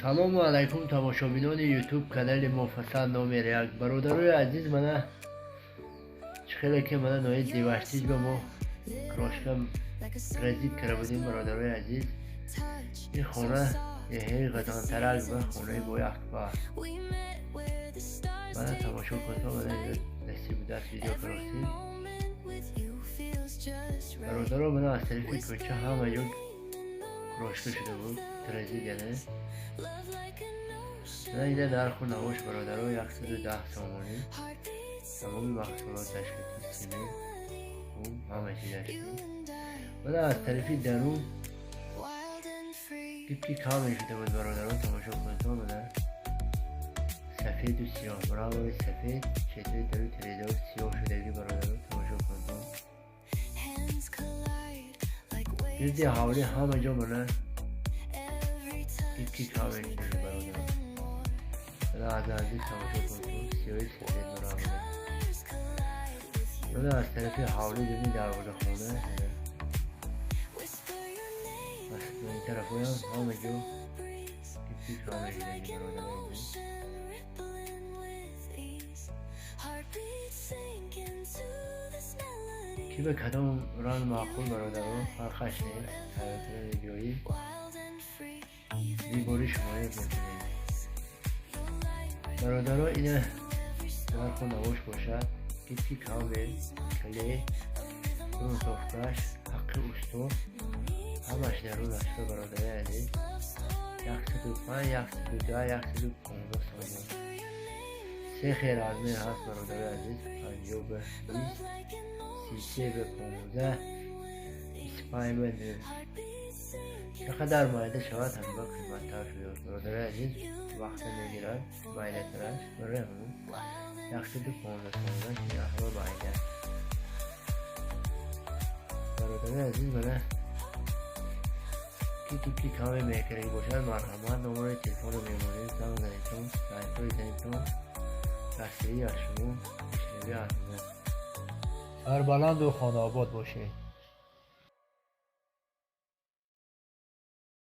سلام علیکم تماشابینان یوتیوب کانال مفصل نام ریاکت. برادرای عزیز، من خیلی که من نوعی دیوشتیج به ما کراشکم رزید کرده بودیم. برادرای عزیز، این خونه یه حقیقتان ترک به خونه با یک بار من تماشا کنم. من نصیب بوده ویدیو کراسیم برادرها من از طریقی کوچه همه جا کراشکه شده بود ترزید. یعنی من اینجا در خود نماش برادرها 110 سامانی تمامی محصولات تشکیل سیمه و همه چی داشتیم. من از طرفی درون که کامل شده بود. برادرها تماشا کنم. من سفید و سیاه برای سفید چطوری درون تریده و سیاه شدگی. برادرها تماشا کنم. گردی حوالی همه جا من که کامل شده بود. برادرها من از عزیز تماشا کنم. سیاهی سفید برای من از طرفی حوالی ببین دروازه خونه من این طرف هم همه جو که کامل شدگی. برادرها کی به کدام رنگ معقول برادرها فرقش نیست. حیاتون ویدیویی زیباری شمایی بکنید. برادرها اینه در خود نواش باشد که کامل کلی رون صفتش حق استو همش در رون اشتا. برادرهای عزیز 105 110 115 سانیه سه خیر آزمین هست. برادرهای عزیز 50 به 20 33 به 15 25 به 9 چقدر مایده شود هم با خدمت تر شده. برادرهای عزیز وقت نگیرد مایده ترش برای همون 115 سانیه که همه مایده. برادرهای عزیز من کی کامل میکردی باشد مرحمت نمره تلفن میمونید زمان زنیتون رایتوی زنیتون دستهی از شما میشنوی از من. سربلند و خانه آباد باشید.